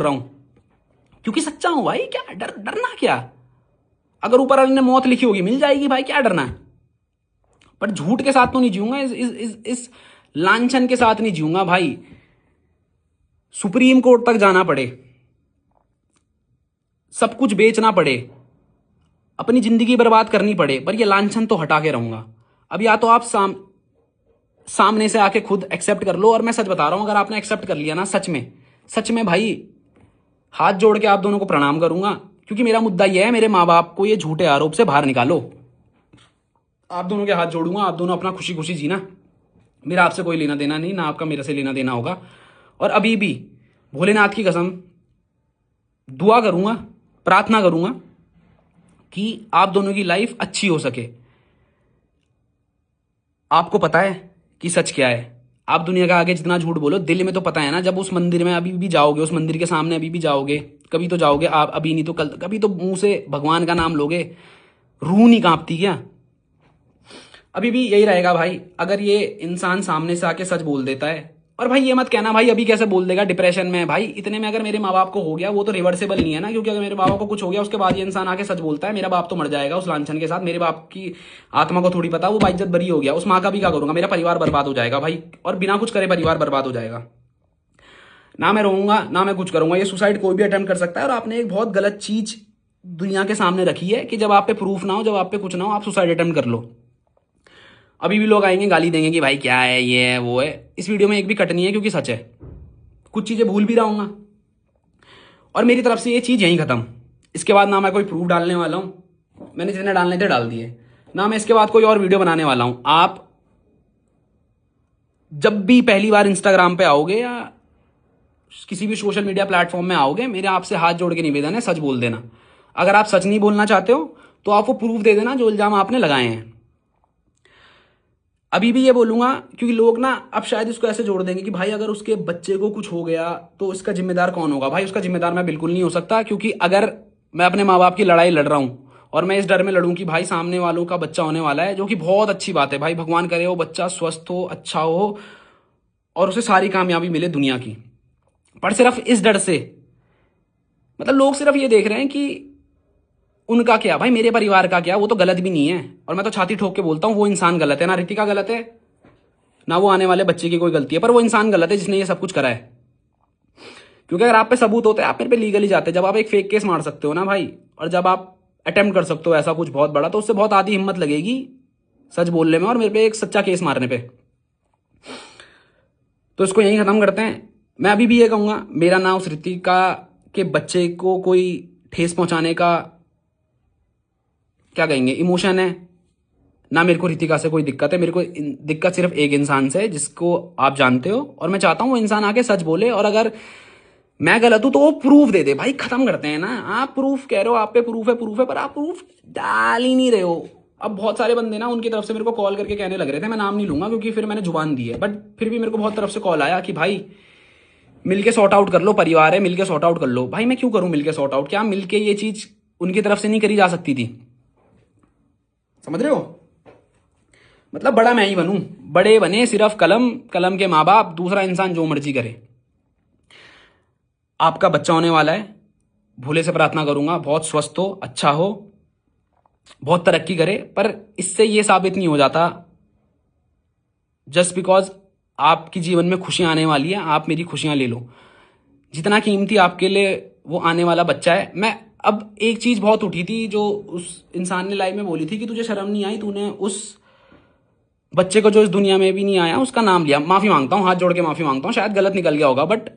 रहा हूं क्योंकि सच्चा हूं भाई। क्या डरना क्या? अगर ऊपर वाले ने मौत लिखी होगी मिल जाएगी भाई, क्या डरना है? पर झूठ के साथ तो नहीं जीऊंगा, इस लांछन के साथ नहीं जीऊंगा भाई। सुप्रीम कोर्ट तक जाना पड़े, सब कुछ बेचना पड़े, अपनी जिंदगी बर्बाद करनी पड़े, पर ये लांछन तो हटा के रहूंगा। अब या तो आप सामने से आके खुद एक्सेप्ट कर लो, और मैं सच बता रहा हूं, अगर आपने एक्सेप्ट कर लिया ना, सच में भाई हाथ जोड़ के आप दोनों को प्रणाम करूंगा। क्योंकि मेरा मुद्दा यह है, मेरे माँ बाप को ये झूठे आरोप से बाहर निकालो। आप दोनों के हाथ जोड़ूंगा, आप दोनों अपना खुशी खुशी जीना। मेरा आपसे कोई लेना देना नहीं, ना आपका मेरे से लेना देना होगा। और अभी भी भोलेनाथ की कसम दुआ करूंगा, प्रार्थना करूंगा कि आप दोनों की लाइफ अच्छी हो सके। आपको पता है कि सच क्या है। आप दुनिया का आगे जितना झूठ बोलो, दिल में तो पता है ना। जब उस मंदिर में अभी भी जाओगे, उस मंदिर के सामने अभी भी जाओगे, कभी तो जाओगे आप, अभी नहीं तो कल, कभी तो मुंह से भगवान का नाम लोगे, रूह नहीं कांपती क्या? अभी भी यही रहेगा भाई। अगर ये इंसान सामने से आके सच बोल देता है, और भाई ये मत कहना भाई अभी कैसे बोल देगा, डिप्रेशन में है भाई। इतने में अगर मेरे माँ बाप को हो गया, वो तो रिवर्सेबल नहीं है ना। क्योंकि अगर मेरे बाबा को कुछ हो गया, उसके बाद ये इंसान आके सच बोलता है, मेरा बाप तो मर जाएगा उस लांछन के साथ। मेरे बाप की आत्मा को थोड़ी पता, वो बाइज्जत बरी हो गया। उस माँ का भी क्या करूंगा? मेरा परिवार बर्बाद हो जाएगा भाई, और बिना कुछ करे परिवार बर्बाद हो जाएगा। ना मैं रहूंगा, ना मैं कुछ करूंगा। ये सुसाइड कोई भी अटेम्प्ट कर सकता है। और आपने एक बहुत गलत चीज दुनिया के सामने रखी है कि जब आप पे प्रूफ ना हो, जब आप पे कुछ ना हो, आप सुसाइड अटेम्प्ट कर लो। अभी भी लोग आएंगे गाली देंगे कि भाई क्या है, ये है, वो है। इस वीडियो में एक भी कट नहीं है, क्योंकि सच है। कुछ चीजें भूल भी रहा और मेरी तरफ से ये चीज यहीं खत्म। इसके बाद ना मैं कोई प्रूफ डालने वाला हूं, मैंने जितने डालने थे डाल दिए। ना मैं इसके बाद कोई और वीडियो बनाने वाला हूं। आप जब भी पहली बार इंस्टाग्राम पे आओगे या किसी भी सोशल मीडिया प्लेटफॉर्म में आओगे, मेरे आपसे हाथ जोड़ के निवेदन है, सच बोल देना। अगर आप सच नहीं बोलना चाहते हो तो आप वो प्रूफ दे देना जो इल्जाम आपने लगाए हैं। अभी भी ये बोलूंगा, क्योंकि लोग ना अब शायद इसको ऐसे जोड़ देंगे कि भाई अगर उसके बच्चे को कुछ हो गया तो इसका जिम्मेदार कौन होगा। भाई उसका जिम्मेदार मैं बिल्कुल नहीं हो सकता, क्योंकि अगर मैं अपने माँ बाप की लड़ाई लड़ रहा हूं, और मैं इस डर में लड़ूं कि भाई सामने वालों का बच्चा होने वाला है, जो कि बहुत अच्छी बात है भाई, भगवान करे वो बच्चा स्वस्थ हो, अच्छा हो, और उसे सारी कामयाबी मिले दुनिया की। पर सिर्फ इस डर से, मतलब लोग सिर्फ ये देख रहे हैं कि उनका क्या, भाई मेरे परिवार का क्या, वो तो गलत भी नहीं है। और मैं तो छाती ठोक के बोलता हूँ, वो इंसान गलत है, ना रितिका गलत है, ना वो आने वाले बच्चे की कोई गलती है, पर वो इंसान गलत है जिसने ये सब कुछ करा है। क्योंकि अगर आप पे सबूत होते हैं, आप मेरे पे लीगली जाते। जब आप एक फेक केस मार सकते हो ना भाई, और जब आप अटेम्प्ट कर सकते हो ऐसा कुछ बहुत बड़ा, तो उससे बहुत आधी हिम्मत लगेगी सच बोलने में और मेरे पे एक सच्चा केस मारने पे। तो इसको यहीं खत्म करते हैं। मैं अभी भी ये कहूंगा, मेरा ना उस रितिका के बच्चे को कोई ठेस पहुंचाने का, क्या कहेंगे, इमोशन है, ना मेरे को रितिका से कोई दिक्कत है। मेरे को दिक्कत सिर्फ एक इंसान से है, जिसको आप जानते हो, और मैं चाहता हूं वो इंसान आके सच बोले। और अगर मैं गलत हूं तो वो प्रूफ दे दे भाई। खत्म करते हैं ना। आप प्रूफ कह रहे हो, आप पे प्रूफ है, पर आप प्रूफ डाल ही नहीं रहे हो। अब बहुत सारे बंदे ना उनकी तरफ से मेरे को कॉल करके कहने लग रहे थे, मैं नाम नहीं लूंगा क्योंकि फिर मैंने जुबान दी है, बट फिर भी मेरे को बहुत तरफ से कॉल आया कि भाई मिलके सॉर्ट आउट कर लो, परिवार है, मिलके सॉर्ट आउट कर लो। भाई मैं क्यों करूं मिलके सॉर्ट आउट? क्या मिलके ये चीज उनकी तरफ से नहीं करी जा सकती थी? समझ रहे हो? मतलब बड़ा मैं ही बनूं, बड़े बने सिर्फ कलम, कलम के माँ बाप, दूसरा इंसान जो मर्जी करे। आपका बच्चा होने वाला है, भोले से प्रार्थना करूंगा बहुत स्वस्थ हो, अच्छा हो, बहुत तरक्की करे। पर इससे ये साबित नहीं हो जाता जस्ट बिकॉज आपकी जीवन में खुशियां आने वाली है, आप मेरी खुशियां ले लो। जितना कीमती आपके लिए वो आने वाला बच्चा है। मैं अब एक चीज बहुत उठी थी जो उस इंसान ने लाइव में बोली थी कि तुझे शर्म नहीं आई, तूने उस बच्चे को जो इस दुनिया में भी नहीं आया उसका नाम लिया। माफी मांगता हूँ, हाथ जोड़ के माफी मांगता हूँ, शायद गलत निकल गया होगा, बट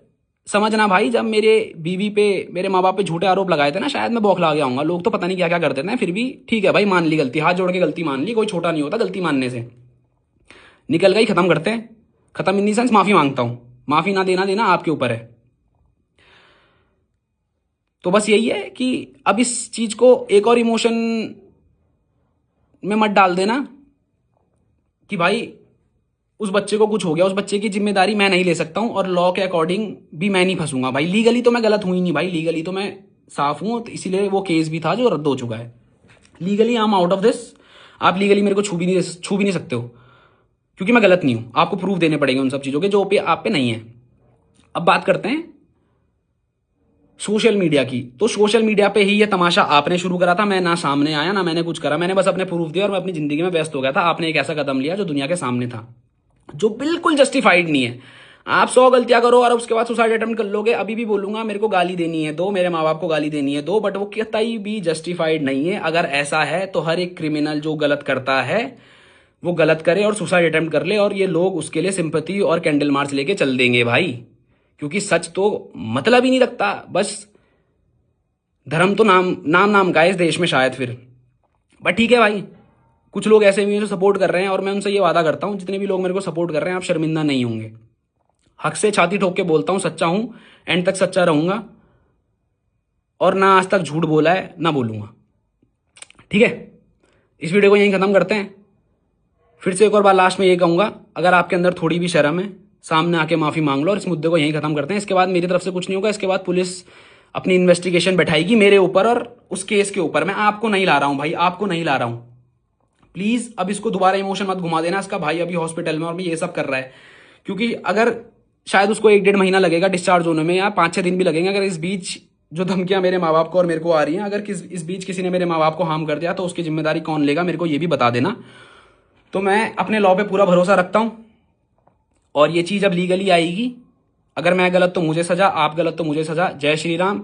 समझना भाई, जब मेरे बीवी पे, मेरे माँ बाप पे झूठे आरोप लगाए थे ना, शायद मैं बौखला गया हूँ। लोग तो पता नहीं क्या क्या कर देते हैं। फिर भी ठीक है भाई, मान ली गलती, हाथ जोड़ के गलती मान ली, कोई छोटा नहीं होता गलती मानने से। निकल गई, खत्म करते हैं। खत्म इन दी सेंस माफी मांगता हूँ, माफी ना देना देना आपके ऊपर है। तो बस यही है कि अब इस चीज को एक और इमोशन में मत डाल देना कि भाई उस बच्चे को कुछ हो गया, उस बच्चे की जिम्मेदारी मैं नहीं ले सकता हूं, और लॉ के अकॉर्डिंग भी मैं नहीं फंसूंगा भाई। लीगली तो मैं गलत हुई नहीं भाई, लीगली तो मैं साफ हूं, तो इसीलिए वो केस भी था जो रद्द हो चुका है। Legally I am out of this. आप लीगली मेरे को छू भी नहीं सकते हो, क्योंकि मैं गलत नहीं हूं। आपको प्रूफ देने पड़ेंगे उन सब चीजों के जो पे आप पे नहीं है। अब बात करते हैं सोशल मीडिया की। तो सोशल मीडिया पे ही ये तमाशा आपने शुरू करा था, मैं ना सामने आया ना मैंने कुछ करा, मैंने बस अपने प्रूफ दिया और मैं अपनी जिंदगी में व्यस्त हो गया था। आपने एक ऐसा कदम लिया जो दुनिया के सामने था, जो बिल्कुल जस्टिफाइड नहीं है। आप 100 गलतियां करो और उसके बाद सुसाइड अटेम्प्ट कर लोगे, अभी भी बोलूंगा मेरे को गाली देनी है दो, मेरे माँ बाप को गाली देनी है दो, बट वो कतई भी जस्टिफाइड नहीं है। अगर ऐसा है तो हर एक क्रिमिनल जो गलत करता है वो गलत करे और सुसाइड अटेम्प्ट कर ले, और ये लोग उसके लिए सिंपैथी और कैंडल मार्च लेके चल देंगे भाई, क्योंकि सच तो मतलब ही नहीं रखता। बस धर्म तो नाम नाम नाम का है इस देश में शायद फिर। बट ठीक है भाई, कुछ लोग ऐसे भी हैं जो सपोर्ट कर रहे हैं, और मैं उनसे ये वादा करता हूं जितने भी लोग मेरे को सपोर्ट कर रहे हैं आप शर्मिंदा नहीं होंगे। हक से छाती ठोक के बोलता हूं, सच्चा हूं, एंड तक सच्चा रहूंगा, और ना आज तक झूठ बोला है ना बोलूंगा। ठीक है, इस वीडियो को यहीं खत्म करते हैं। फिर से एक और बार लास्ट में ये कहूंगा, अगर आपके अंदर थोड़ी भी शर्म है सामने आके माफी मांग लो, और इस मुद्दे को यहीं खत्म करते हैं। इसके बाद मेरी तरफ से कुछ नहीं होगा, इसके बाद पुलिस अपनी इन्वेस्टिगेशन बैठाएगी मेरे ऊपर और उस केस के ऊपर। मैं आपको नहीं ला रहा हूं भाई, आपको नहीं ला रहा हूं। प्लीज अब इसको दोबारा इमोशन मत घुमा देना, इसका भाई अभी हॉस्पिटल में और ये सब कर रहा है, क्योंकि अगर शायद उसको 1-1.5 महीना लगेगा डिस्चार्ज होने में, या 5-6 दिन भी लगेंगे। अगर इस बीच जो धमकियां मेरे माँ बाप को और मेरे को आ रही हैं, अगर इस बीच किसी ने मेरे माँ बाप को हार्म कर दिया तो उसकी जिम्मेदारी कौन लेगा, मेरे को ये भी बता देना। तो मैं अपने लॉ पे पूरा भरोसा रखता हूं, और ये चीज अब लीगली आएगी। अगर मैं गलत तो मुझे सजा, आप गलत तो मुझे सजा। जय श्री राम,